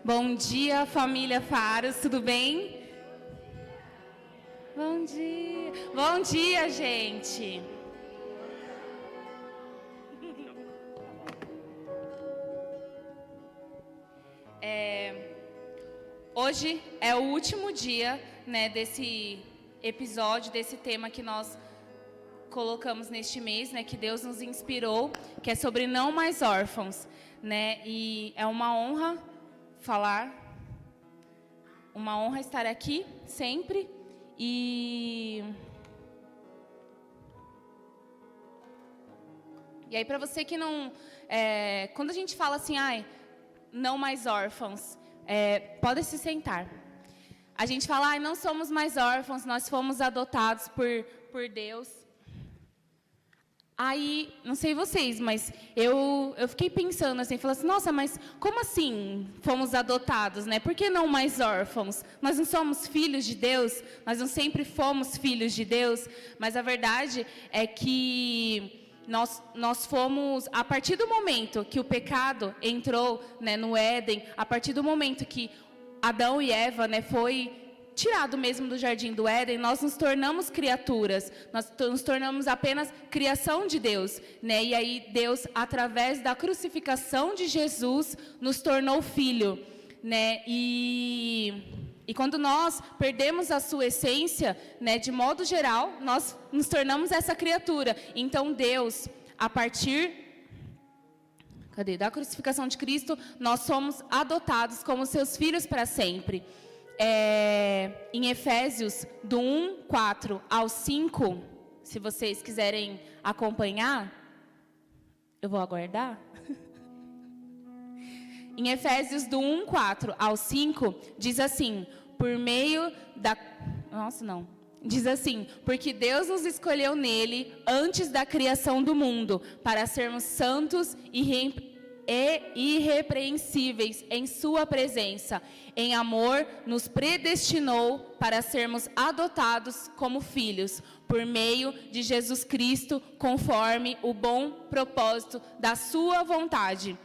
Bom dia, família Faros, tudo bem? Bom dia. Bom dia, gente. Hoje é o último dia, né, desse episódio, desse tema que nós colocamos neste mês, né, que Deus nos inspirou, que é sobre não mais órfãos, né? E é uma honra falar, uma honra estar aqui sempre. E aí, para você que não, quando a gente fala assim, não mais órfãos, pode se sentar. A gente fala, não somos mais órfãos, nós fomos adotados por Deus. Aí, não sei vocês, mas eu fiquei pensando assim, falando assim, nossa, mas como assim fomos adotados, né? Por que não mais órfãos? Nós não somos filhos de Deus? Nós não sempre fomos filhos de Deus? Mas a verdade é que nós fomos, a partir do momento que o pecado entrou, né, no Éden, a partir do momento que Adão e Eva, né, foi tirado mesmo do jardim do Éden, nós nos tornamos criaturas, nós nos tornamos apenas criação de Deus, né? E aí Deus, através da crucificação de Jesus, nos tornou filho, né? E quando nós perdemos a sua essência, né, de modo geral, nós nos tornamos essa criatura. Então Deus, a partir da crucificação de Cristo, nós somos adotados como seus filhos para sempre. Em Efésios, do 1:4 ao 5, se vocês quiserem acompanhar, eu vou aguardar. Em Efésios, do 1:4 ao 5, diz assim, diz assim, porque Deus nos escolheu nele antes da criação do mundo, para sermos santos e irrepreensíveis em sua presença. Em amor, nos predestinou para sermos adotados como filhos, por meio de Jesus Cristo, conforme o bom propósito da sua vontade.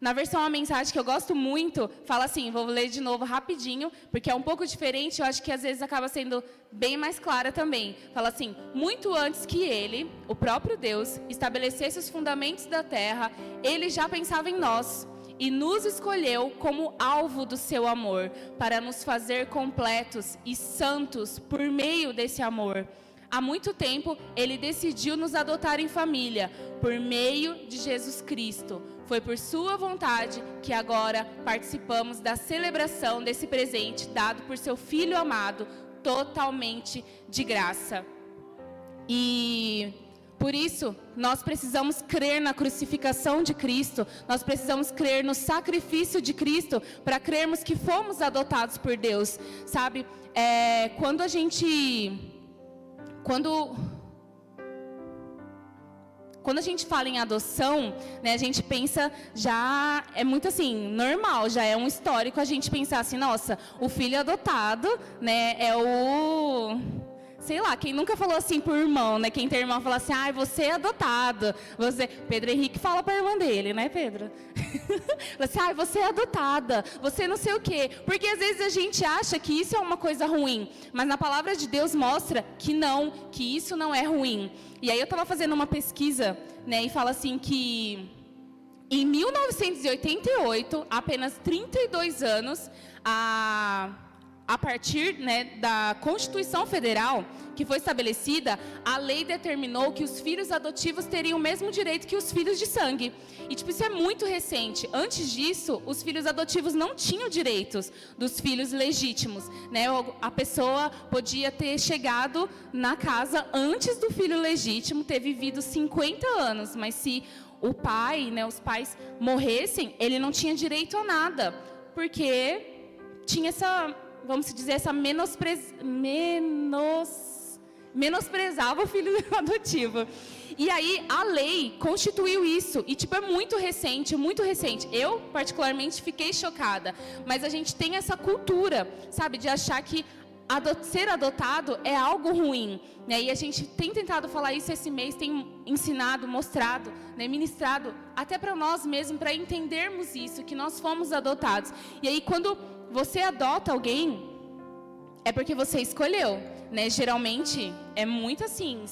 Na versão A Mensagem, que eu gosto muito, fala assim, vou ler de novo rapidinho, porque é um pouco diferente, eu acho que às vezes acaba sendo bem mais clara também. Fala assim, muito antes que ele, o próprio Deus, estabelecesse os fundamentos da terra, ele já pensava em nós e nos escolheu como alvo do seu amor, para nos fazer completos e santos por meio desse amor. Há muito tempo, ele decidiu nos adotar em família, por meio de Jesus Cristo. Foi por sua vontade que agora participamos da celebração desse presente dado por seu Filho amado, totalmente de graça. E por isso, nós precisamos crer na crucificação de Cristo, nós precisamos crer no sacrifício de Cristo, para crermos que fomos adotados por Deus, sabe? Quando a gente fala em adoção, né, a gente pensa, já é muito assim, normal, já é um histórico a gente pensar assim, nossa, o filho adotado, né, é o... Sei lá, quem nunca falou assim pro irmão, né? Quem tem irmão fala assim, você é adotado. Pedro Henrique fala pra irmã dele, né, Pedro? Fala assim, você é adotada, você não sei o quê. Porque às vezes a gente acha que isso é uma coisa ruim, mas na palavra de Deus mostra que não, que isso não é ruim. E aí eu estava fazendo uma pesquisa, né, e fala assim que em 1988, apenas 32 anos, a partir, né, da Constituição Federal, que foi estabelecida, a lei determinou que os filhos adotivos teriam o mesmo direito que os filhos de sangue. E, isso é muito recente. Antes disso, os filhos adotivos não tinham direitos dos filhos legítimos, né? A pessoa podia ter chegado na casa antes do filho legítimo, ter vivido 50 anos, mas se o pai, né, os pais morressem, ele não tinha direito a nada, porque tinha essa... vamos dizer, essa menosprezava o filho adotivo. E aí, a lei constituiu isso. E, é muito recente, muito recente. Eu, particularmente, fiquei chocada. Mas a gente tem essa cultura, sabe, de achar que ser adotado é algo ruim, né? E a gente tem tentado falar isso esse mês, tem ensinado, mostrado, né? Ministrado até para nós mesmos, para entendermos isso, que nós fomos adotados. E aí, quando você adota alguém, é porque você escolheu, né? Geralmente, é muito assim,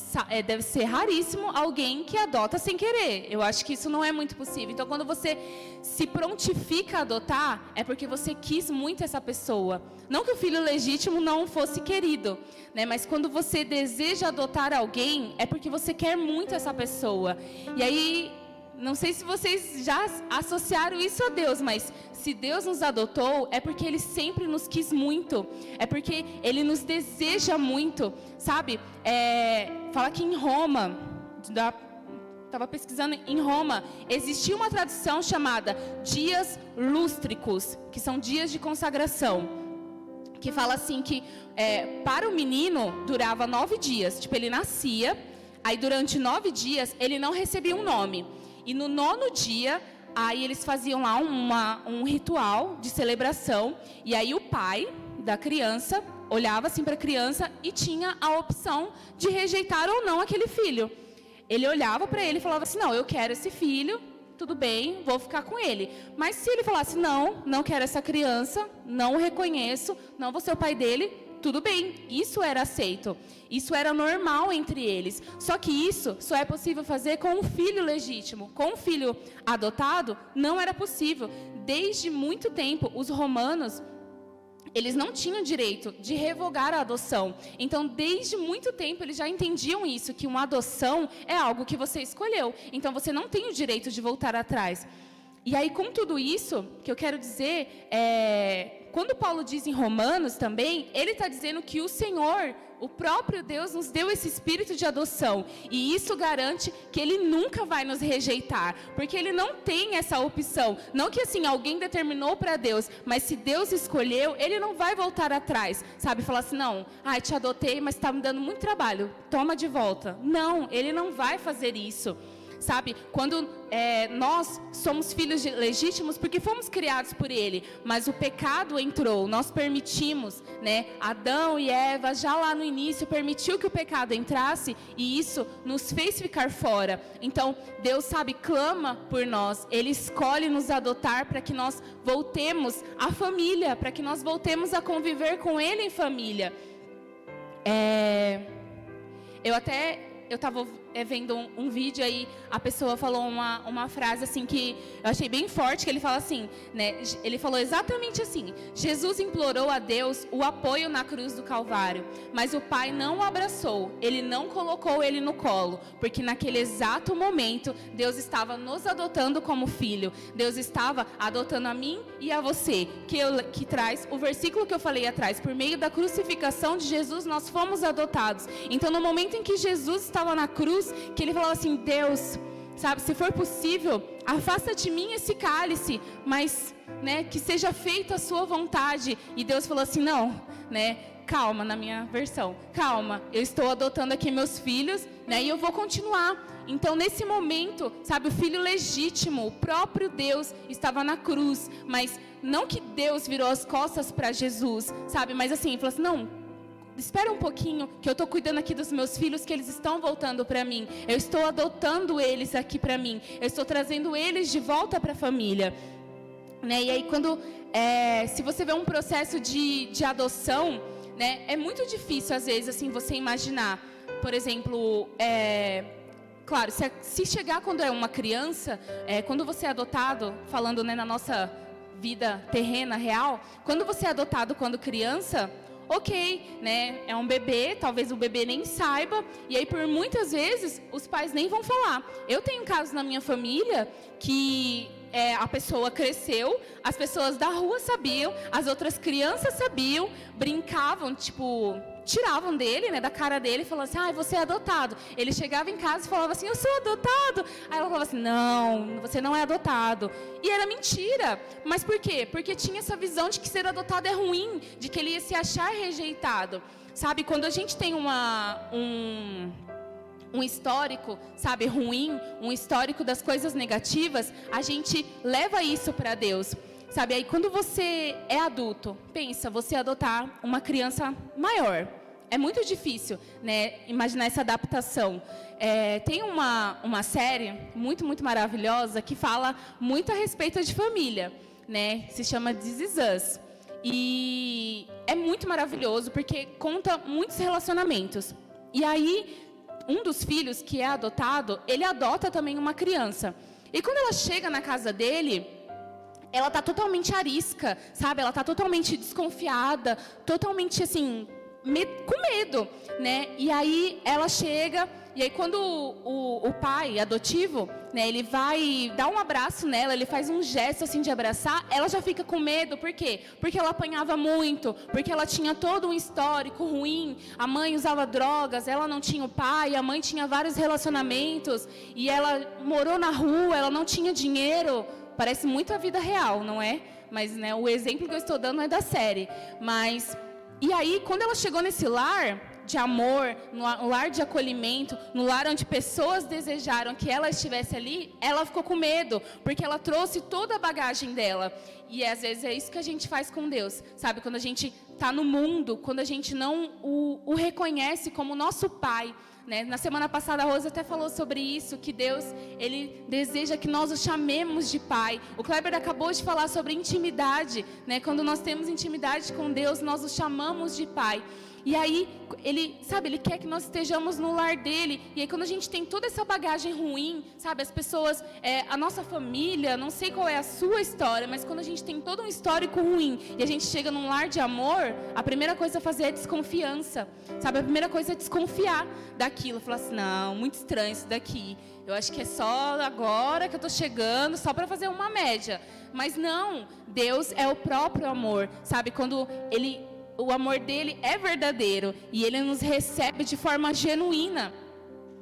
deve ser raríssimo alguém que adota sem querer. Eu acho que isso não é muito possível. Então, quando você se prontifica a adotar, é porque você quis muito essa pessoa. Não que o filho legítimo não fosse querido, né? Mas quando você deseja adotar alguém, é porque você quer muito essa pessoa. E aí, não sei se vocês já associaram isso a Deus, mas se Deus nos adotou, é porque Ele sempre nos quis muito. É porque Ele nos deseja muito, sabe? Fala que em Roma, estava pesquisando, em Roma, existia uma tradição chamada dias lústricos, que são dias de consagração, que fala assim que para o menino durava 9 dias. Tipo, ele nascia, aí durante 9 dias ele não recebia um nome. E no 9º dia, aí eles faziam lá um ritual de celebração. E aí o pai da criança olhava assim para a criança e tinha a opção de rejeitar ou não aquele filho. Ele olhava para ele e falava assim, não, eu quero esse filho, tudo bem, vou ficar com ele. Mas se ele falasse, não quero essa criança, não o reconheço, não vou ser o pai dele, tudo bem, isso era aceito. Isso era normal entre eles. Só que isso só é possível fazer com um filho legítimo. Com um filho adotado, não era possível. Desde muito tempo, os romanos, eles não tinham direito de revogar a adoção. Então, desde muito tempo, eles já entendiam isso, que uma adoção é algo que você escolheu. Então, você não tem o direito de voltar atrás. E aí, com tudo isso, que eu quero dizer, quando Paulo diz em Romanos também, ele está dizendo que o Senhor, o próprio Deus, nos deu esse espírito de adoção. E isso garante que Ele nunca vai nos rejeitar. Porque Ele não tem essa opção. Não que assim, alguém determinou para Deus, mas se Deus escolheu, Ele não vai voltar atrás. Sabe, falar assim, não, te adotei, mas está me dando muito trabalho, toma de volta. Não, Ele não vai fazer isso. Sabe, quando nós somos filhos legítimos porque fomos criados por Ele, mas o pecado entrou, nós permitimos, né? Adão e Eva já lá no início permitiu que o pecado entrasse e isso nos fez ficar fora. Então Deus, sabe, clama por nós, Ele escolhe nos adotar para que nós voltemos à família, para que nós voltemos a conviver com Ele em família. Eu estava vendo um vídeo aí, a pessoa falou uma frase assim que eu achei bem forte, que ele fala assim, né? Ele falou exatamente assim, Jesus implorou a Deus o apoio na cruz do Calvário, mas o Pai não o abraçou, Ele não colocou Ele no colo, porque naquele exato momento, Deus estava nos adotando como filho, Deus estava adotando a mim e a você, que traz o versículo que eu falei atrás, por meio da crucificação de Jesus, nós fomos adotados. Então, no momento em que Jesus estava na cruz, que Ele falava assim, Deus, sabe, se for possível, afasta de mim esse cálice, mas, né, que seja feita a sua vontade. E Deus falou assim, não, né, calma, na minha versão, calma, eu estou adotando aqui meus filhos, né, e eu vou continuar. Então, nesse momento, sabe, o filho legítimo, o próprio Deus estava na cruz, mas não que Deus virou as costas para Jesus, sabe, mas assim, ele falou assim, não, espera um pouquinho, que eu estou cuidando aqui dos meus filhos, que eles estão voltando para mim. Eu estou adotando eles aqui para mim. Eu estou trazendo eles de volta para a família. Né? E aí, quando, se você vê um processo de adoção, né, é muito difícil, às vezes, assim, você imaginar. Por exemplo, claro, se chegar quando é uma criança, quando você é adotado, falando, né, na nossa vida terrena, real, quando você é adotado quando criança, ok, né? É um bebê, talvez o bebê nem saiba, e aí por muitas vezes os pais nem vão falar. Eu tenho casos na minha família que a pessoa cresceu, as pessoas da rua sabiam, as outras crianças sabiam, brincavam, tipo, tiravam dele, né, da cara dele, falando assim, você é adotado. Ele chegava em casa e falava assim, eu sou adotado. Aí ela falava assim, não, você não é adotado. E era mentira. Mas por quê? Porque tinha essa visão de que ser adotado é ruim, de que ele ia se achar rejeitado. Sabe, quando a gente tem um histórico, sabe, ruim, um histórico das coisas negativas, a gente leva isso para Deus. Sabe, aí quando você é adulto, pensa, você adotar uma criança maior. É muito difícil, né, imaginar essa adaptação. Tem uma série muito, muito maravilhosa que fala muito a respeito de família, né? Se chama This Is Us. E é muito maravilhoso porque conta muitos relacionamentos. E aí, um dos filhos que é adotado, ele adota também uma criança. E quando ela chega na casa dele, ela tá totalmente arisca, sabe? Ela tá totalmente desconfiada, totalmente assim, com medo, né? E aí ela chega, e aí quando o pai adotivo, né, ele vai dar um abraço nela, ele faz um gesto assim de abraçar, ela já fica com medo, por quê? Porque ela apanhava muito, porque ela tinha todo um histórico ruim, a mãe usava drogas, ela não tinha o pai, a mãe tinha vários relacionamentos, e ela morou na rua, ela não tinha dinheiro. Parece muito a vida real, não é? Mas, né, o exemplo que eu estou dando é da série. Mas, e aí, quando ela chegou nesse lar de amor, no lar de acolhimento, no lar onde pessoas desejaram que ela estivesse ali, ela ficou com medo, porque ela trouxe toda a bagagem dela. E às vezes é isso que a gente faz com Deus, sabe? Quando a gente está no mundo, quando a gente não o reconhece como nosso Pai, né? Na semana passada a Rosa até falou sobre isso, que Deus, Ele deseja que nós o chamemos de Pai. O Kleber acabou de falar sobre intimidade, né? Quando nós temos intimidade com Deus, nós o chamamos de Pai. E aí, Ele quer que nós estejamos no lar dEle. E aí, quando a gente tem toda essa bagagem ruim, sabe, as pessoas, a nossa família, não sei qual é a sua história, mas quando a gente tem todo um histórico ruim e a gente chega num lar de amor, a primeira coisa a fazer é desconfiança, sabe? A primeira coisa é desconfiar daquilo. Falar assim, não, muito estranho isso daqui. Eu acho que é só agora que eu estou chegando, só para fazer uma média. Mas não, Deus é o próprio amor, sabe? Quando o amor dele é verdadeiro e ele nos recebe de forma genuína.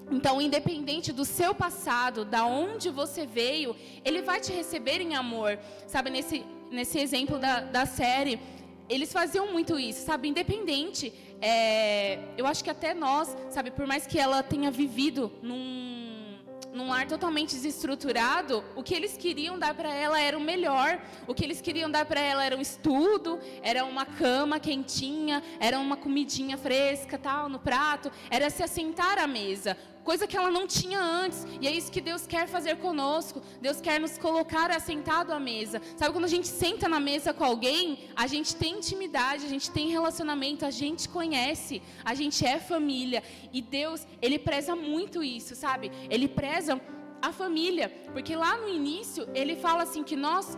Então, independente do seu passado, da onde você veio, ele vai te receber em amor. Sabe, nesse exemplo da série, eles faziam muito isso, sabe, independente. Eu acho que até nós, sabe, por mais que ela tenha vivido num lar totalmente desestruturado, o que eles queriam dar para ela era o melhor. O que eles queriam dar para ela era um estudo, era uma cama quentinha, era uma comidinha fresca, tal, no prato, era se assentar à mesa, coisa que ela não tinha antes. E é isso que Deus quer fazer conosco. Deus quer nos colocar assentado à mesa. Sabe, quando a gente senta na mesa com alguém, a gente tem intimidade, a gente tem relacionamento, a gente conhece, a gente é família. E Deus, Ele preza muito isso, sabe? Ele preza a família, porque lá no início, Ele fala assim que nós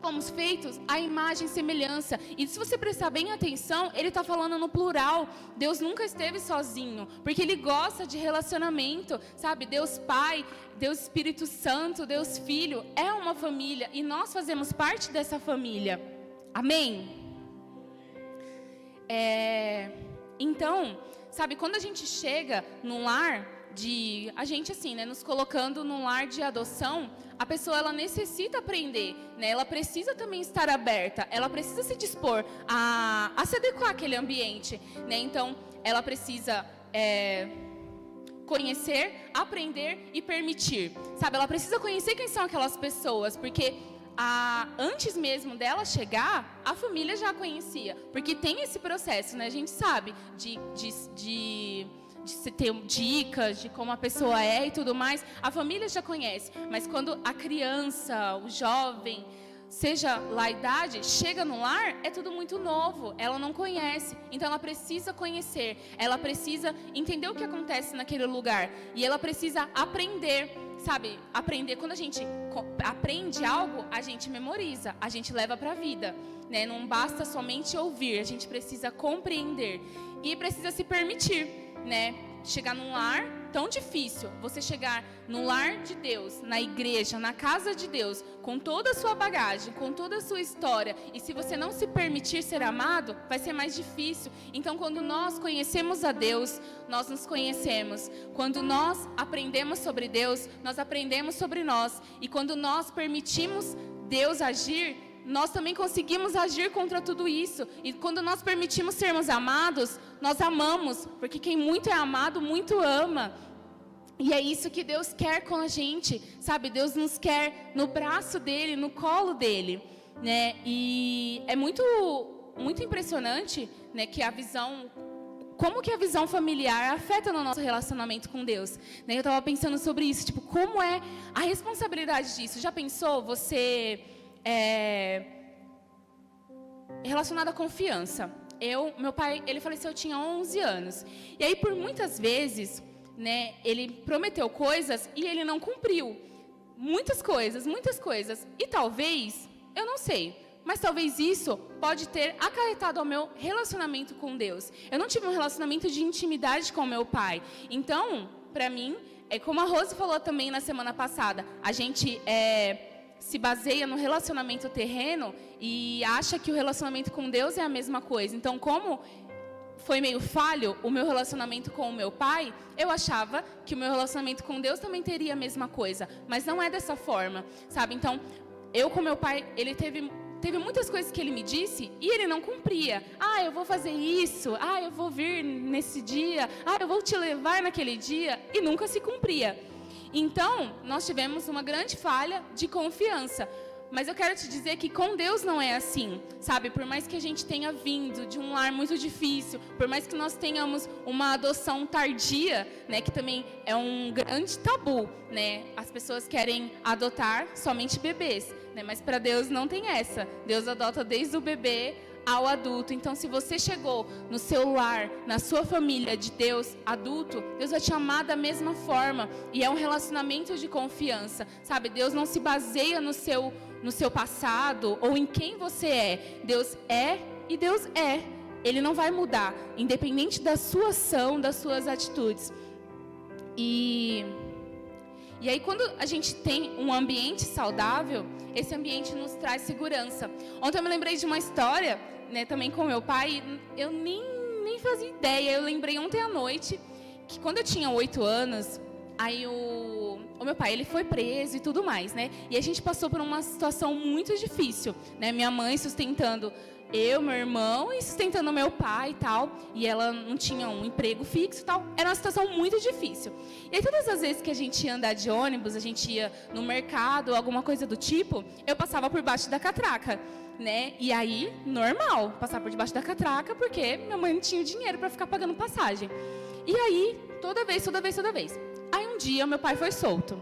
fomos feitos à imagem e semelhança. E se você prestar bem atenção, ele está falando no plural. Deus nunca esteve sozinho, porque ele gosta de relacionamento, sabe? Deus Pai, Deus Espírito Santo, Deus Filho, é uma família, e nós fazemos parte dessa família. Amém? Então, sabe, quando a gente chega num lar a gente assim, né, nos colocando num lar de adoção, a pessoa, ela necessita aprender, né? Ela precisa também estar aberta, ela precisa se dispor a se adequar àquele ambiente, né? Então, ela precisa conhecer, aprender e permitir, sabe? Ela precisa conhecer quem são aquelas pessoas, porque antes mesmo dela chegar, a família já a conhecia, porque tem esse processo, né? A gente sabe de se ter dicas de como a pessoa é e tudo mais, a família já conhece. Mas quando a criança, o jovem, seja lá a idade, chega no lar, é tudo muito novo, ela não conhece. Então ela precisa conhecer, ela precisa entender o que acontece naquele lugar. E ela precisa aprender, sabe? Aprender, quando a gente aprende algo, a gente memoriza, a gente leva para a vida, né? Não basta somente ouvir, a gente precisa compreender. E precisa se permitir, né? Chegar num lar tão difícil, você chegar no lar de Deus, na igreja, na casa de Deus, com toda a sua bagagem, com toda a sua história, e se você não se permitir ser amado, vai ser mais difícil. Então, quando nós conhecemos a Deus, nós nos conhecemos. Quando nós aprendemos sobre Deus, nós aprendemos sobre nós. E quando nós permitimos Deus agir, nós também conseguimos agir contra tudo isso. E quando nós permitimos sermos amados, nós amamos, porque quem muito é amado, muito ama. E é isso que Deus quer com a gente, sabe? Deus nos quer no braço dele, no colo dele, né? E é muito impressionante, né, que a visão, como que a visão familiar afeta no nosso relacionamento com Deus, né? Eu estava pensando sobre isso, tipo, como é a responsabilidade disso? Já pensou você relacionado à confiança? Meu pai, ele faleceu, eu tinha 11 anos. E aí, por muitas vezes, né, ele prometeu coisas e ele não cumpriu. Muitas coisas. E talvez, eu não sei, mas talvez isso pode ter acarretado ao meu relacionamento com Deus. Eu não tive um relacionamento de intimidade com meu pai. Então, para mim, como a Rose falou também na semana passada, a gente se baseia no relacionamento terreno e acha que o relacionamento com Deus é a mesma coisa. Então, como foi meio falho o meu relacionamento com o meu pai, eu achava que o meu relacionamento com Deus também teria a mesma coisa. Mas não é dessa forma, sabe? Então, eu com meu pai, ele teve muitas coisas que ele me disse e ele não cumpria. Eu vou fazer isso. Eu vou vir nesse dia. Eu vou te levar naquele dia. E nunca se cumpria. Então, nós tivemos uma grande falha de confiança. Mas eu quero te dizer que com Deus não é assim, sabe? Por mais que a gente tenha vindo de um lar muito difícil, por mais que nós tenhamos uma adoção tardia, né, que também é um grande tabu, né? As pessoas querem adotar somente bebês, né? Mas para Deus não tem essa. Deus adota desde o bebê ao adulto. Então, se você chegou no seu lar, na sua família de Deus adulto, Deus vai te amar da mesma forma. E é um relacionamento de confiança, sabe? Deus não se baseia no seu passado ou em quem você é. Deus é e Deus é. Ele não vai mudar, independente da sua ação, das suas atitudes. E aí, quando a gente tem um ambiente saudável, esse ambiente nos traz segurança. Ontem eu me lembrei de uma história, né, também com meu pai, eu nem fazia ideia. Eu lembrei ontem à noite que quando eu tinha 8 anos, aí o meu pai, ele foi preso e tudo mais, né? E a gente passou por uma situação muito difícil, né? Minha mãe sustentando eu, meu irmão, e sustentando meu pai e tal. E ela não tinha um emprego fixo e tal. Era uma situação muito difícil. E aí, todas as vezes que a gente ia andar de ônibus, a gente ia no mercado, alguma coisa do tipo, eu passava por baixo da catraca, né? E aí, normal, passar por debaixo da catraca, porque minha mãe não tinha dinheiro para ficar pagando passagem. E aí, toda vez. Aí um dia, meu pai foi solto.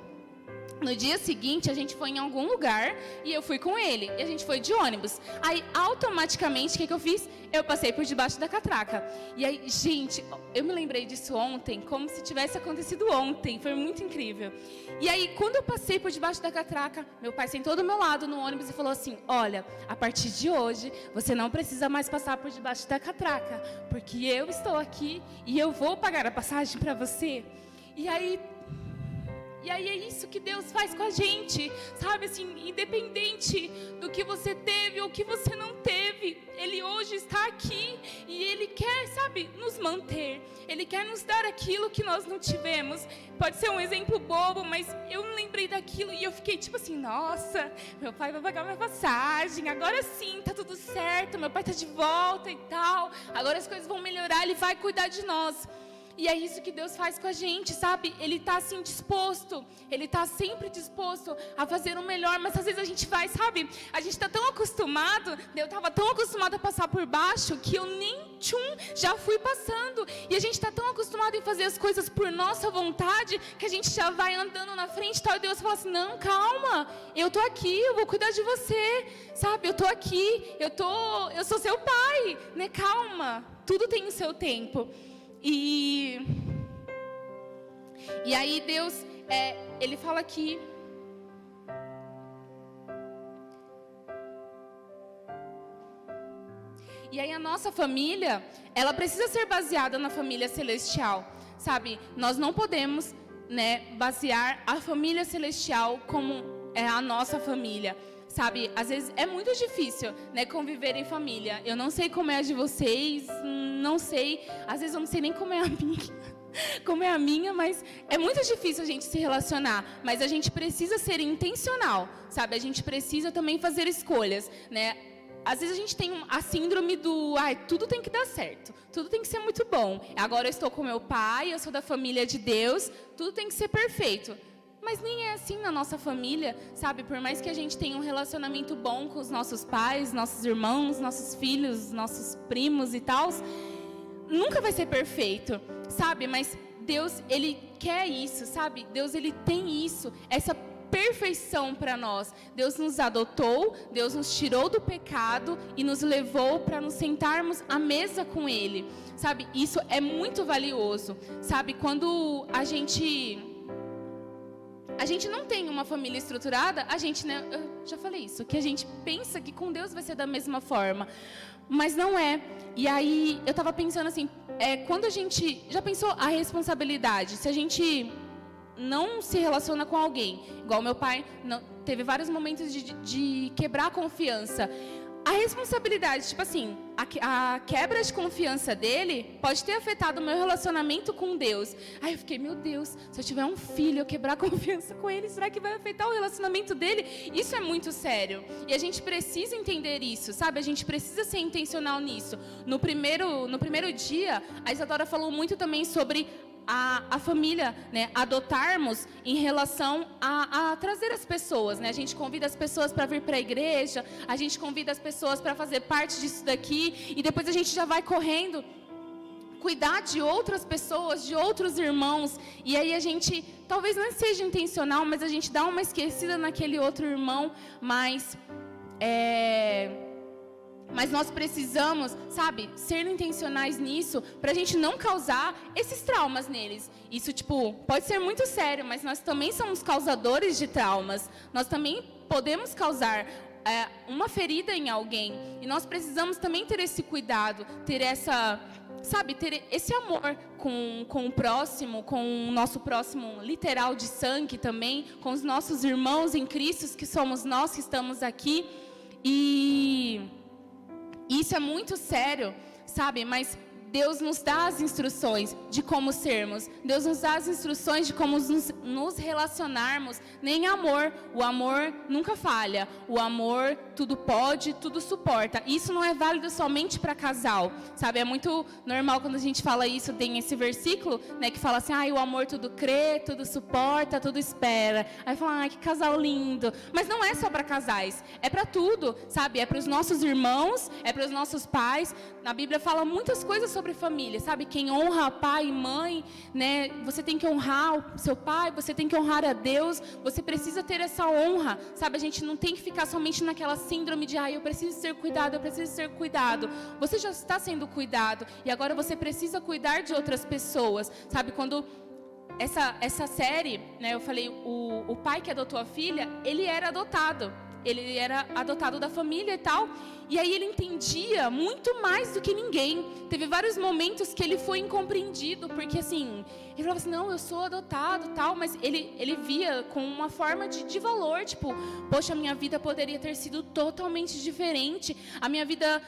No dia seguinte, a gente foi em algum lugar e eu fui com ele. E a gente foi de ônibus. Aí, automaticamente, o que eu fiz? Eu passei por debaixo da catraca. E aí, gente, eu me lembrei disso ontem, como se tivesse acontecido ontem. Foi muito incrível. E aí, quando eu passei por debaixo da catraca, meu pai sentou do meu lado no ônibus e falou assim: olha, a partir de hoje, você não precisa mais passar por debaixo da catraca, porque eu estou aqui e eu vou pagar a passagem para você. E aí é isso que Deus faz com a gente, sabe, assim, independente do que você teve ou que você não teve, Ele hoje está aqui e Ele quer, sabe, nos manter, Ele quer nos dar aquilo que nós não tivemos. Pode ser um exemplo bobo, mas eu me lembrei daquilo e eu fiquei tipo assim: nossa, meu pai vai pagar minha passagem, agora sim, tá tudo certo, meu pai tá de volta e tal, agora as coisas vão melhorar, Ele vai cuidar de nós. E é isso que Deus faz com a gente, sabe? Ele está assim disposto, Ele está sempre disposto a fazer o melhor, mas às vezes a gente vai, sabe? A gente está tão acostumado, eu estava tão acostumada a passar por baixo, que eu nem já fui passando. E a gente está tão acostumado em fazer as coisas por nossa vontade, que a gente já vai andando na frente e tal, e Deus fala assim: não, calma, eu estou aqui, eu vou cuidar de você, sabe? Eu estou aqui, eu sou seu pai, né? Calma, tudo tem o seu tempo. E aí Deus, Ele fala aqui, e aí a nossa família, ela precisa ser baseada na família celestial, sabe? Nós não podemos, né, basear a família celestial como a nossa família. Sabe, às vezes é muito difícil, né, conviver em família. Eu não sei como é a de vocês, não sei. Às vezes eu não sei nem como é a minha, mas é muito difícil a gente se relacionar. Mas a gente precisa ser intencional, sabe? A gente precisa também fazer escolhas, né? às vezes a gente tem a síndrome do, tudo tem que dar certo, tudo tem que ser muito bom. Agora eu estou com meu pai, eu sou da família de Deus, tudo tem que ser perfeito. Mas nem é assim na nossa família, sabe? Por mais que a gente tenha um relacionamento bom com os nossos pais, nossos irmãos, nossos filhos, nossos primos e tal, nunca vai ser perfeito, sabe? Mas Deus, Ele quer isso, sabe? Deus, Ele tem isso, essa perfeição para nós. Deus nos adotou, Deus nos tirou do pecado e nos levou para nos sentarmos à mesa com Ele, sabe? Isso é muito valioso, sabe? Quando a gente não tem uma família estruturada, a gente, né, eu já falei isso, que a gente pensa que com Deus vai ser da mesma forma, mas não é. E aí eu estava pensando assim, quando a gente, já pensou a responsabilidade, se a gente não se relaciona com alguém, igual meu pai, teve vários momentos de quebrar a confiança. A responsabilidade, tipo assim, a quebra de confiança dele pode ter afetado o meu relacionamento com Deus. Aí eu fiquei, meu Deus, se eu tiver um filho, eu quebrar a confiança com ele, será que vai afetar o relacionamento dele? Isso é muito sério. E a gente precisa entender isso, sabe? A gente precisa ser intencional nisso. No primeiro dia, a Isadora falou muito também sobre a família, né, adotarmos em relação a trazer as pessoas, né? A gente convida as pessoas para vir para a igreja, a gente convida as pessoas para fazer parte disso daqui, e depois a gente já vai correndo cuidar de outras pessoas, de outros irmãos, e aí a gente, talvez não seja intencional, mas a gente dá uma esquecida naquele outro irmão, mas nós precisamos, sabe, ser intencionais nisso, para a gente não causar esses traumas neles. Isso, pode ser muito sério, mas nós também somos causadores de traumas. Nós também podemos causar uma ferida em alguém. E nós precisamos também ter esse cuidado, ter ter esse amor com o próximo, com o nosso próximo literal de sangue também, com os nossos irmãos em Cristo, que somos nós que estamos aqui. E isso é muito sério, sabe? Mas Deus nos dá as instruções de como sermos. Deus nos dá as instruções de como nos relacionarmos. Nem amor. O amor nunca falha. O amor tudo pode, tudo suporta. Isso não é válido somente para casal, sabe? É muito normal quando a gente fala isso, tem esse versículo, né, que fala assim, o amor tudo crê, tudo suporta, tudo espera. Aí fala, que casal lindo. Mas não é só para casais, é para tudo, sabe? É para os nossos irmãos, é para os nossos pais. Na Bíblia fala muitas coisas sobre família, sabe? Quem honra pai e mãe, né? Você tem que honrar o seu pai, você tem que honrar a Deus, você precisa ter essa honra, sabe? A gente não tem que ficar somente naquela síndrome de, eu preciso ser cuidado, eu preciso ser cuidado. Você já está sendo cuidado e agora você precisa cuidar de outras pessoas, sabe? Quando essa série, né, eu falei, o pai que adotou a filha, ele era adotado da família e tal, e aí ele entendia muito mais do que ninguém. Teve vários momentos que ele foi incompreendido, porque assim, ele falava assim, não, eu sou adotado tal, mas ele via com uma forma de valor, poxa, a minha vida poderia ter sido totalmente diferente, a minha vida...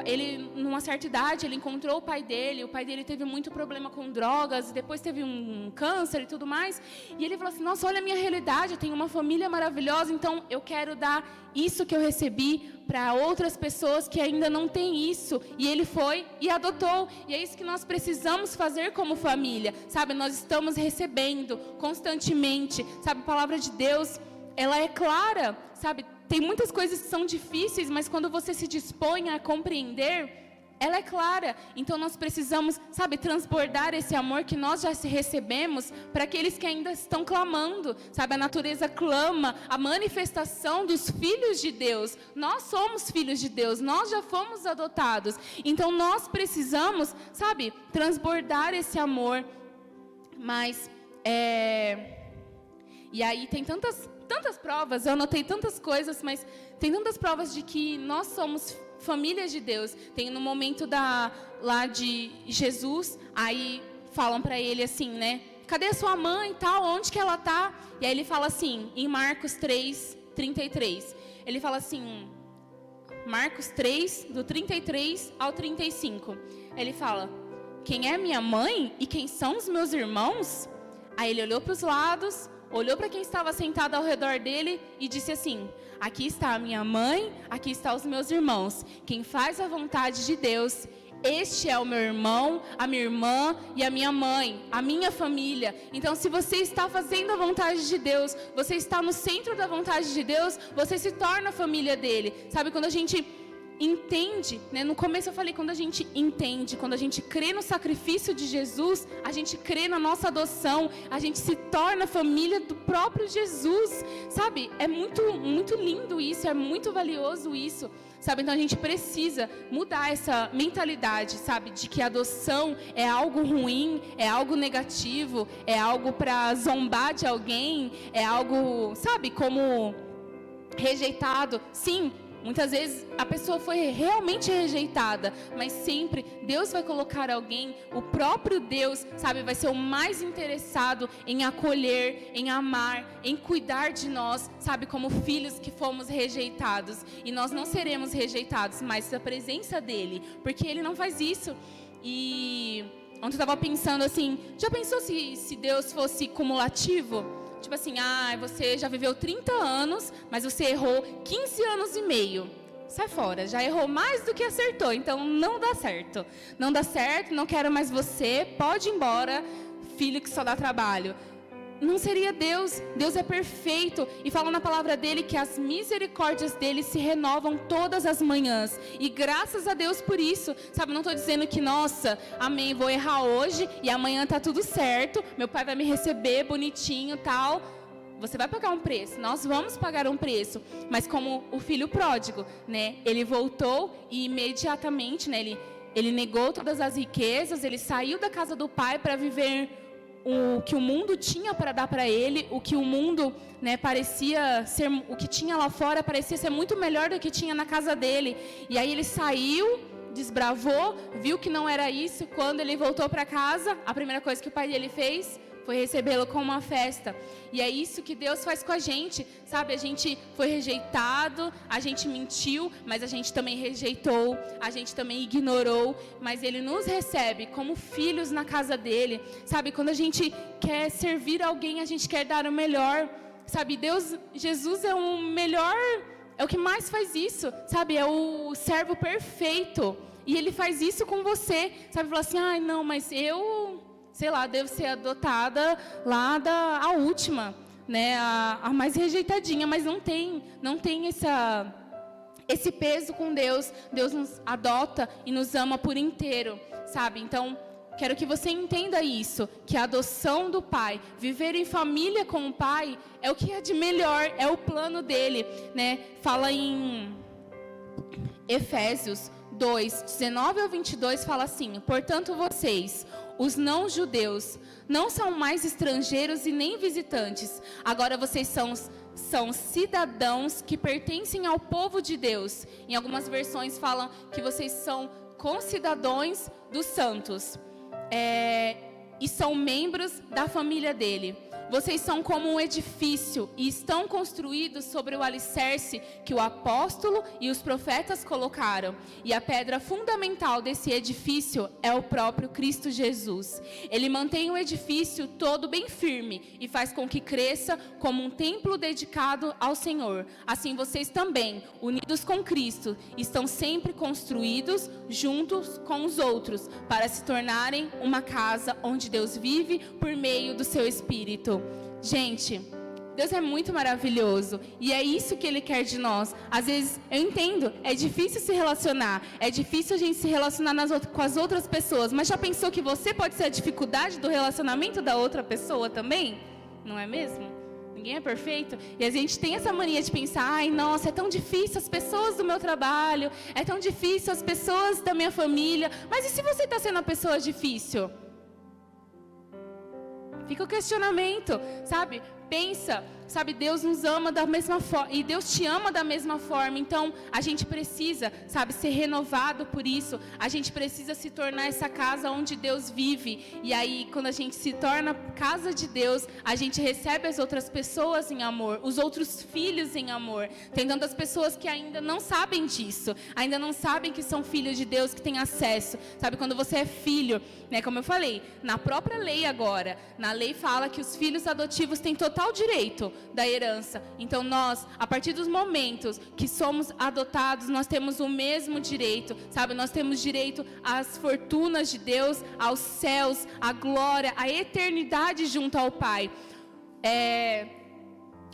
Ele, numa certa idade, ele encontrou o pai dele teve muito problema com drogas, e depois teve um câncer e tudo mais, e ele falou assim, nossa, olha a minha realidade, eu tenho uma família maravilhosa, então eu quero dar isso que eu recebi para outras pessoas que ainda não têm isso, e ele foi e adotou, e é isso que nós precisamos fazer como família, sabe, nós estamos recebendo constantemente, sabe, a palavra de Deus, ela é clara, sabe, tem muitas coisas que são difíceis, mas quando você se dispõe a compreender, ela é clara. Então nós precisamos, sabe, transbordar esse amor que nós já recebemos para aqueles que ainda estão clamando, sabe, a natureza clama a manifestação dos filhos de Deus. Nós somos filhos de Deus, nós já fomos adotados. Então nós precisamos, sabe, transbordar esse amor. Mas, e aí tem tantas provas, eu anotei tantas coisas, mas tem tantas provas de que nós somos famílias de Deus. Tem no momento lá de Jesus, aí falam para ele assim, né? Cadê a sua mãe e tal? Onde que ela tá? E aí ele fala assim, em Marcos 3:33. Ele fala assim, Marcos 3, do 33 ao 35. Ele fala, quem é minha mãe e quem são os meus irmãos? Aí ele olhou para os lados, olhou para quem estava sentado ao redor dele e disse assim, aqui está a minha mãe, aqui estão os meus irmãos. Quem faz a vontade de Deus, este é o meu irmão, a minha irmã e a minha mãe, a minha família. Então, se você está fazendo a vontade de Deus, você está no centro da vontade de Deus, você se torna a família dele. Sabe, quando a gente entende, né? No começo eu falei, quando a gente entende, quando a gente crê no sacrifício de Jesus, a gente crê na nossa adoção, a gente se torna família do próprio Jesus, sabe? É muito lindo isso, é muito valioso isso, sabe? Então a gente precisa mudar essa mentalidade, sabe? De que a adoção é algo ruim, é algo negativo, é algo para zombar de alguém, é algo, sabe? Como rejeitado. Sim, muitas vezes a pessoa foi realmente rejeitada, mas sempre Deus vai colocar alguém, o próprio Deus, sabe, vai ser o mais interessado em acolher, em amar, em cuidar de nós, sabe, como filhos que fomos rejeitados. E nós não seremos rejeitados, mas da presença dele, porque ele não faz isso. E ontem eu estava pensando assim, já pensou se Deus fosse cumulativo? Tipo assim, você já viveu 30 anos, mas você errou 15 anos e meio. Sai fora, já errou mais do que acertou, então não dá certo. Não dá certo, não quero mais você, pode ir embora, filho que só dá trabalho. Não seria Deus. Deus é perfeito e fala na palavra dele que as misericórdias dele se renovam todas as manhãs. E graças a Deus por isso, sabe, não estou dizendo que, nossa, amém, vou errar hoje e amanhã tá tudo certo, meu pai vai me receber bonitinho e tal. Você vai pagar um preço, nós vamos pagar um preço, mas como o filho pródigo, né, ele voltou e imediatamente, né, ele negou todas as riquezas, ele saiu da casa do pai para viver o que o mundo tinha para dar para ele, o que o mundo, né, parecia ser, o que tinha lá fora parecia ser muito melhor do que tinha na casa dele. E aí ele saiu, desbravou, viu que não era isso. Quando ele voltou para casa, a primeira coisa que o pai dele fez foi recebê-lo com uma festa. E é isso que Deus faz com a gente, sabe? A gente foi rejeitado, a gente mentiu, mas a gente também rejeitou, a gente também ignorou, mas Ele nos recebe como filhos na casa dEle, sabe? Quando a gente quer servir alguém, a gente quer dar o melhor, sabe? Jesus é o melhor, é o que mais faz isso, sabe? É o servo perfeito, e Ele faz isso com você, sabe? Fala assim, não, mas sei lá, devo ser adotada lá a última, né, a mais rejeitadinha, mas não tem esse peso com Deus. Deus nos adota e nos ama por inteiro, sabe? Então, quero que você entenda isso, que a adoção do Pai, viver em família com o Pai, é o que é de melhor, é o plano dele, né? Fala em Efésios 2, 19 ao 22, fala assim: portanto vocês, os não-judeus, não são mais estrangeiros e nem visitantes. Agora vocês são cidadãos que pertencem ao povo de Deus. Em algumas versões falam que vocês são concidadãos dos santos. E são membros da família dele. Vocês são como um edifício e estão construídos sobre o alicerce que o apóstolo e os profetas colocaram. E a pedra fundamental desse edifício é o próprio Cristo Jesus. Ele mantém o edifício todo bem firme e faz com que cresça como um templo dedicado ao Senhor. Assim vocês também, unidos com Cristo, estão sempre construídos juntos com os outros para se tornarem uma casa onde Deus vive por meio do seu Espírito. Gente, Deus é muito maravilhoso e é isso que Ele quer de nós. Às vezes, eu entendo, é difícil se relacionar, é difícil a gente se relacionar com as outras pessoas, mas já pensou que você pode ser a dificuldade do relacionamento da outra pessoa também? Não é mesmo? Ninguém é perfeito. E a gente tem essa mania de pensar, ai, nossa, é tão difícil as pessoas do meu trabalho, é tão difícil as pessoas da minha família, mas e se você está sendo uma pessoa difícil? Fica o questionamento, sabe? Pensa, sabe? Deus nos ama da mesma forma e Deus te ama da mesma forma. Então, a gente precisa, sabe, ser renovado por isso. A gente precisa se tornar essa casa onde Deus vive. E aí, quando a gente se torna casa de Deus, a gente recebe as outras pessoas em amor, os outros filhos em amor. Tem tantas pessoas que ainda não sabem disso, ainda não sabem que são filhos de Deus, que têm acesso. Sabe, quando você é filho, né, como eu falei, na própria lei agora, na lei fala que os filhos adotivos têm total total direito da herança. Então nós, a partir dos momentos que somos adotados, nós temos o mesmo direito, sabe? Nós temos direito às fortunas de Deus, aos céus, à glória, à eternidade junto ao Pai.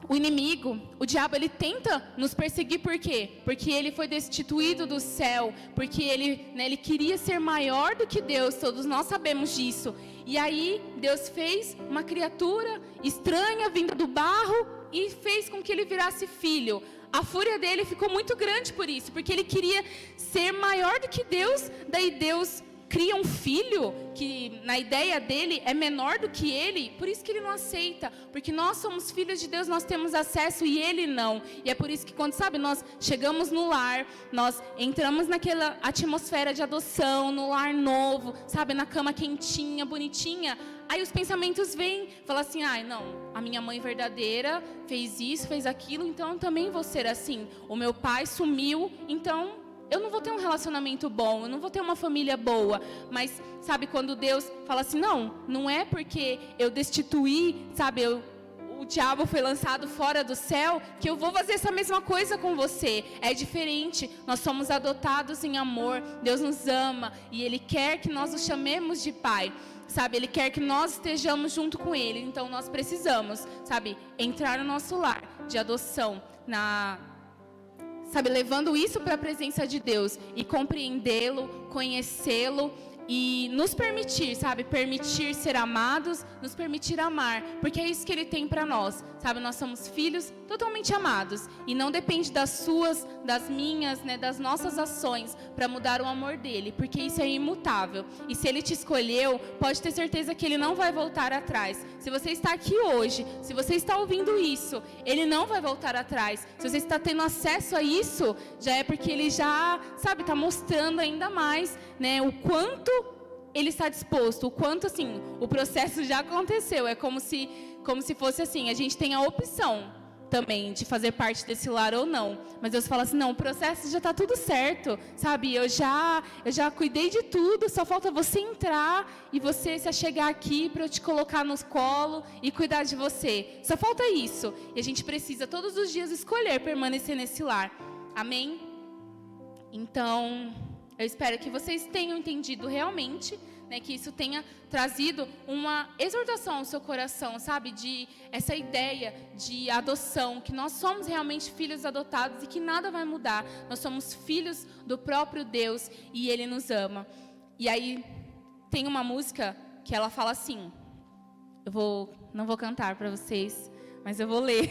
O inimigo, o diabo, ele tenta nos perseguir por quê? Porque ele foi destituído do céu, porque ele queria ser maior do que Deus, todos nós sabemos disso. E aí Deus fez uma criatura estranha vinda do barro e fez com que ele virasse filho. A fúria dele ficou muito grande por isso, porque ele queria ser maior do que Deus. Daí Deus cria um filho que na ideia dele é menor do que ele, por isso que ele não aceita, porque nós somos filhos de Deus, nós temos acesso e ele não. E é por isso que quando, sabe, nós chegamos no lar, nós entramos naquela atmosfera de adoção, no lar novo, sabe, na cama quentinha, bonitinha, aí os pensamentos vêm, falam assim, ai não, a minha mãe verdadeira fez isso, fez aquilo, então eu também vou ser assim. O meu pai sumiu, então eu não vou ter um relacionamento bom, eu não vou ter uma família boa. Mas, sabe, quando Deus fala assim, não é porque eu destituí, sabe, o diabo foi lançado fora do céu, que eu vou fazer essa mesma coisa com você. É diferente, nós somos adotados em amor, Deus nos ama e Ele quer que nós o chamemos de Pai. Sabe, Ele quer que nós estejamos junto com Ele, então nós precisamos, sabe, entrar no nosso lar de adoção, sabe, levando isso para a presença de Deus e compreendê-lo, conhecê-lo e nos permitir, sabe, permitir ser amados, nos permitir amar, porque é isso que Ele tem para nós, sabe, nós somos filhos totalmente amados e não depende das suas, das minhas, né, das nossas ações para mudar o amor dEle, porque isso é imutável. E se Ele te escolheu, pode ter certeza que Ele não vai voltar atrás. Se você está aqui hoje, se você está ouvindo isso, Ele não vai voltar atrás. Se você está tendo acesso a isso, já é porque Ele já, sabe, está mostrando ainda mais, né, o quanto Ele está disposto, o quanto, assim, o processo já aconteceu. É como se fosse assim, a gente tem a opção também de fazer parte desse lar ou não. Mas Deus fala assim, não, o processo já está tudo certo, sabe? Eu já cuidei de tudo, só falta você entrar e você se achegar aqui para eu te colocar no colo e cuidar de você. Só falta isso. E a gente precisa todos os dias escolher permanecer nesse lar. Amém? Então, eu espero que vocês tenham entendido realmente, né, que isso tenha trazido uma exortação ao seu coração, sabe, de essa ideia de adoção, que nós somos realmente filhos adotados e que nada vai mudar. Nós somos filhos do próprio Deus e Ele nos ama. E aí tem uma música que ela fala assim, não vou cantar para vocês, mas eu vou ler.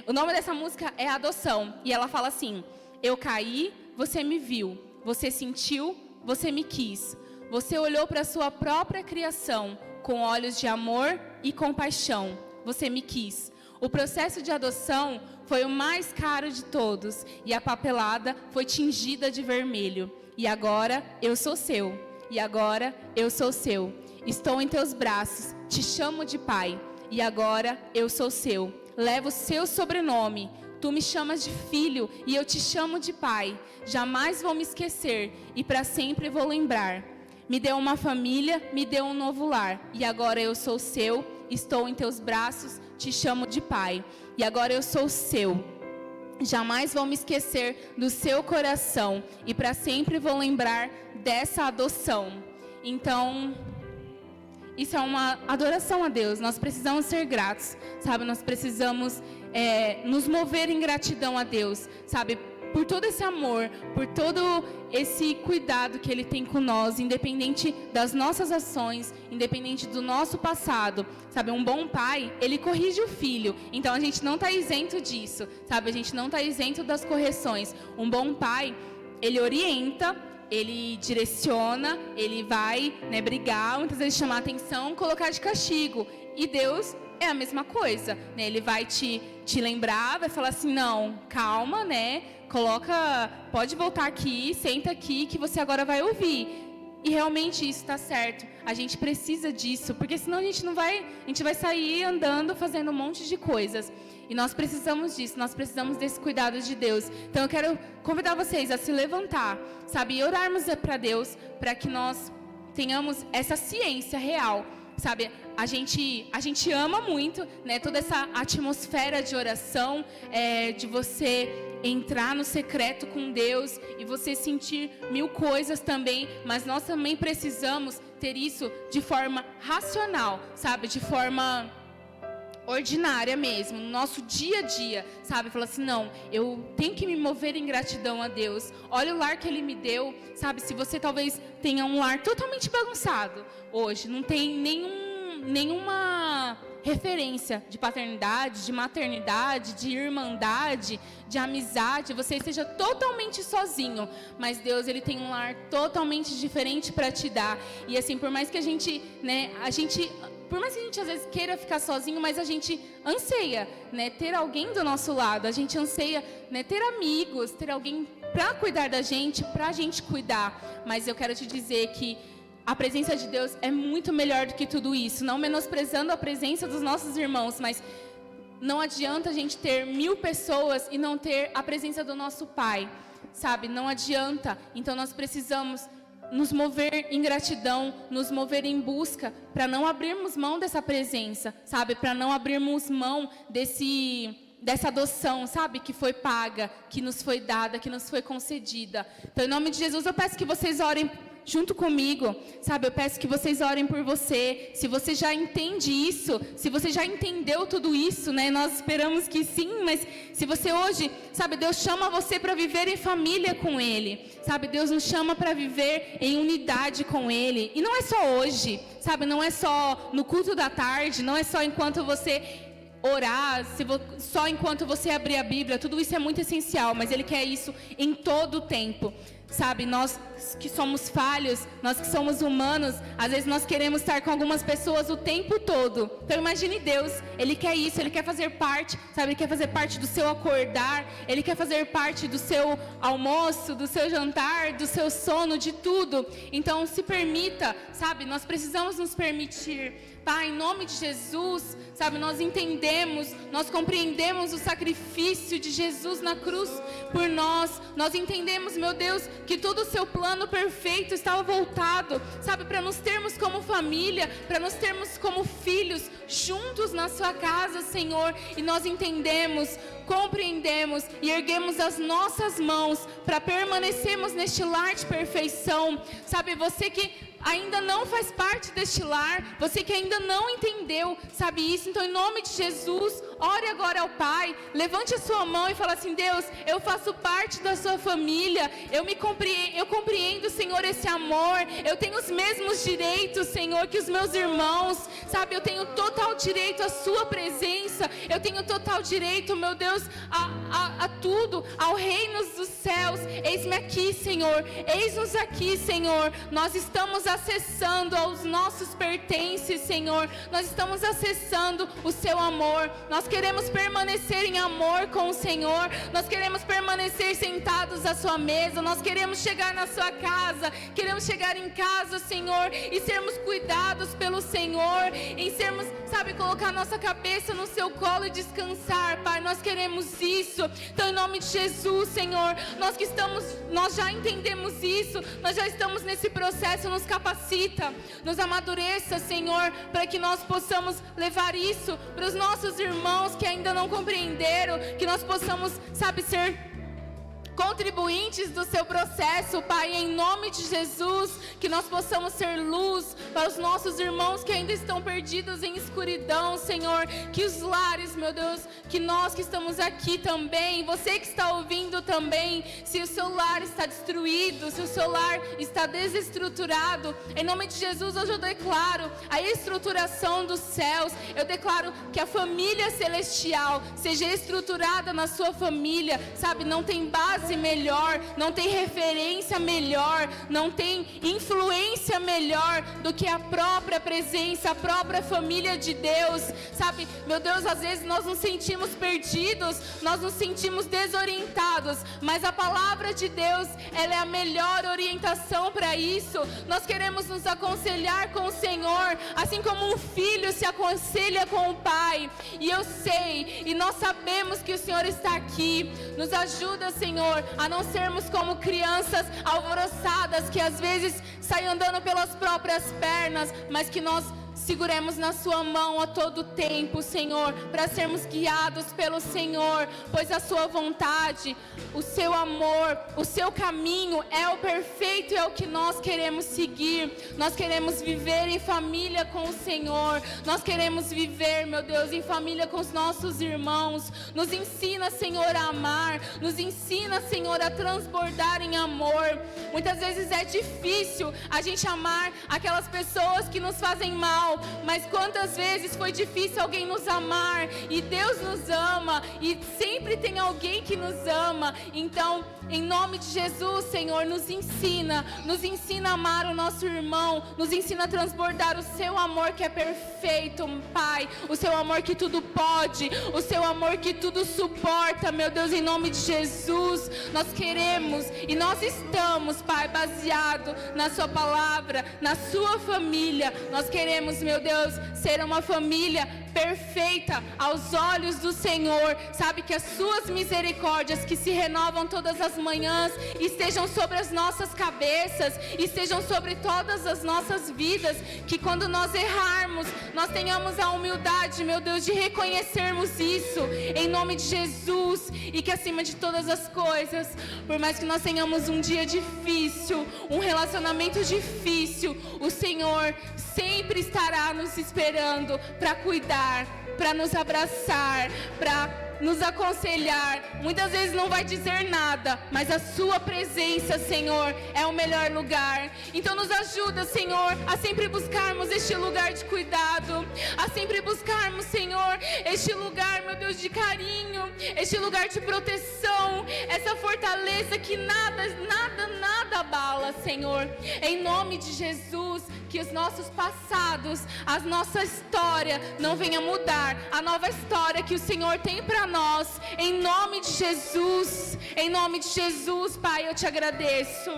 O nome dessa música é Adoção e ela fala assim: eu caí, você me viu, você sentiu, você me quis. Você olhou para a sua própria criação com olhos de amor e compaixão. Você me quis. O processo de adoção foi o mais caro de todos e a papelada foi tingida de vermelho. E agora eu sou seu. E agora eu sou seu. Estou em teus braços, te chamo de pai. E agora eu sou seu. Levo o seu sobrenome. Tu me chamas de filho e eu te chamo de pai. Jamais vou me esquecer e para sempre vou lembrar. Me deu uma família, me deu um novo lar. E agora eu sou seu, estou em teus braços, te chamo de pai. E agora eu sou seu. Jamais vou me esquecer do seu coração e para sempre vou lembrar dessa adoção. Então, isso é uma adoração a Deus. Nós precisamos ser gratos, sabe? Nós precisamos nos mover em gratidão a Deus, sabe? Por todo esse amor, por todo esse cuidado que Ele tem com nós, independente das nossas ações, independente do nosso passado, sabe? Um bom pai, ele corrige o filho, então a gente não está isento disso, sabe? A gente não está isento das correções. Um bom pai, ele orienta, ele direciona, ele vai, né, brigar, muitas vezes chamar atenção, colocar de castigo. E Deus é a mesma coisa, né? Ele vai te lembrar, vai falar assim, não, calma, né? Pode voltar aqui, senta aqui, que você agora vai ouvir. E realmente isso está certo. A gente precisa disso, porque senão a gente vai sair andando, fazendo um monte de coisas. E nós precisamos disso, nós precisamos desse cuidado de Deus. Então eu quero convidar vocês a se levantar, sabe? E orarmos para Deus, para que nós tenhamos essa ciência real, sabe? A gente ama muito, né, toda essa atmosfera de oração, de você entrar no secreto com Deus e você sentir mil coisas também, mas nós também precisamos ter isso de forma racional, sabe? De forma ordinária mesmo, no nosso dia a dia, sabe? Falar assim, não, eu tenho que me mover em gratidão a Deus. Olha o lar que Ele me deu, sabe? Se você talvez tenha um lar totalmente bagunçado hoje, não tem nenhuma referência de paternidade, de maternidade, de irmandade, de amizade, você esteja totalmente sozinho, mas Deus, Ele tem um lar totalmente diferente para te dar. E assim, por mais que a gente, né, por mais que a gente às vezes queira ficar sozinho, mas a gente anseia, né, ter alguém do nosso lado, a gente anseia, né, ter amigos, ter alguém para cuidar da gente, para a gente cuidar. Mas eu quero te dizer que a presença de Deus é muito melhor do que tudo isso, não menosprezando a presença dos nossos irmãos, mas não adianta a gente ter 1000 pessoas e não ter a presença do nosso Pai, sabe? Não adianta. Então nós precisamos nos mover em gratidão, nos mover em busca, para não abrirmos mão dessa presença, sabe? Para não abrirmos mão dessa adoção, sabe? Que foi paga, que nos foi dada, que nos foi concedida. Então, em nome de Jesus, eu peço que vocês orem junto comigo, sabe? Eu peço que vocês orem por você. Se você já entende isso, se você já entendeu tudo isso, né? Nós esperamos que sim, mas se você hoje, sabe? Deus chama você para viver em família com Ele, sabe? Deus nos chama para viver em unidade com Ele. E não é só hoje, sabe? Não é só no culto da tarde, não é só enquanto você orar, só enquanto você abrir a Bíblia. Tudo isso é muito essencial, mas Ele quer isso em todo o tempo. Sabe, nós que somos falhos, nós que somos humanos, às vezes nós queremos estar com algumas pessoas o tempo todo. Então imagine Deus, Ele quer isso, Ele quer fazer parte, sabe? Ele quer fazer parte do seu acordar, Ele quer fazer parte do seu almoço, do seu jantar, do seu sono, de tudo. Então se permita, sabe? Nós precisamos nos permitir. Pai, em nome de Jesus, sabe, nós entendemos, nós compreendemos o sacrifício de Jesus na cruz por nós. Nós entendemos, meu Deus, que todo o seu plano perfeito estava voltado, sabe, para nos termos como família, para nos termos como filhos, juntos na sua casa, Senhor. E nós entendemos, compreendemos e erguemos as nossas mãos para permanecermos neste lar de perfeição. Sabe, você que ainda não faz parte deste lar, você que ainda não entendeu, sabe isso? Então, em nome de Jesus, ore agora ao Pai, levante a sua mão e fala assim: Deus, eu faço parte da sua família, eu compreendo, Senhor, esse amor, eu tenho os mesmos direitos, Senhor, que os meus irmãos, sabe? Eu tenho total direito à sua presença, eu tenho total direito, meu Deus, a tudo, ao reino dos céus. Eis-me aqui, Senhor, eis-nos aqui, Senhor. Nós estamos acessando aos nossos pertences, Senhor. Nós estamos acessando o seu amor. Nós queremos permanecer em amor com o Senhor. Nós queremos permanecer sentados à sua mesa. Nós queremos chegar na sua casa. Queremos chegar em casa, Senhor, e sermos cuidados pelo Senhor, em sermos, sabe, colocar nossa cabeça no seu colo e descansar, Pai. Nós queremos isso. Então, em nome de Jesus, Senhor, nós já entendemos isso. Nós já estamos nesse processo. Nos capacita, nos amadureça, Senhor, para que nós possamos levar isso para os nossos irmãos que ainda não compreenderam, que nós possamos, sabe, ser contribuintes do seu processo, Pai, em nome de Jesus, que nós possamos ser luz para os nossos irmãos que ainda estão perdidos em escuridão, Senhor. Que os lares, meu Deus, que nós que estamos aqui também, você que está ouvindo também, se o seu lar está destruído, se o seu lar está desestruturado, em nome de Jesus, hoje eu declaro a estruturação dos céus. Eu declaro que a família celestial seja estruturada na sua família, sabe, não tem base melhor, não tem referência melhor, não tem influência melhor do que a própria presença, a própria família de Deus, sabe, meu Deus, às vezes nós nos sentimos perdidos, nós nos sentimos desorientados, mas a palavra de Deus, ela é a melhor orientação para isso. Nós queremos nos aconselhar com o Senhor, assim como um filho se aconselha com o pai, e eu sei, e nós sabemos que o Senhor está aqui. Nos ajuda, Senhor, Senhor, a não sermos como crianças alvoroçadas que às vezes saem andando pelas próprias pernas, mas que nós seguremos na sua mão a todo tempo, Senhor, para sermos guiados pelo Senhor, pois a sua vontade, o seu amor, o seu caminho é o perfeito e é o que nós queremos seguir. Nós queremos viver em família com o Senhor, nós queremos viver, meu Deus, em família com os nossos irmãos. Nos ensina, Senhor, a amar, nos ensina, Senhor, a transbordar em amor. Muitas vezes é difícil a gente amar aquelas pessoas que nos fazem mal, mas quantas vezes foi difícil alguém nos amar, e Deus nos ama, e sempre tem alguém que nos ama. Então, em nome de Jesus, Senhor, nos ensina a amar o nosso irmão, nos ensina a transbordar o seu amor que é perfeito, Pai, o seu amor que tudo pode, o seu amor que tudo suporta, meu Deus, em nome de Jesus. Nós queremos e nós estamos, Pai, baseado na sua palavra, na sua família. Nós queremos, meu Deus, ser uma família perfeita aos olhos do Senhor. Sabe, que as suas misericórdias que se renovam todas as manhãs estejam sobre as nossas cabeças, estejam sobre todas as nossas vidas, que quando nós errarmos, nós tenhamos a humildade, meu Deus, de reconhecermos isso, em nome de Jesus. E que acima de todas as coisas, por mais que nós tenhamos um dia difícil, um relacionamento difícil, o Senhor sempre estará nos esperando para cuidar, para nos abraçar, para nos aconselhar. Muitas vezes não vai dizer nada, mas a sua presença, Senhor, é o melhor lugar. Então nos ajuda, Senhor, a sempre buscarmos este lugar de cuidado, a sempre buscarmos, Senhor, este lugar, meu Deus, de carinho, este lugar de proteção, essa fortaleza que nada abala, Senhor. Em nome de Jesus, que os nossos passados, a nossa história não venha mudar, a nova história que o Senhor tem para nós, em nome de Jesus, Pai, eu te agradeço.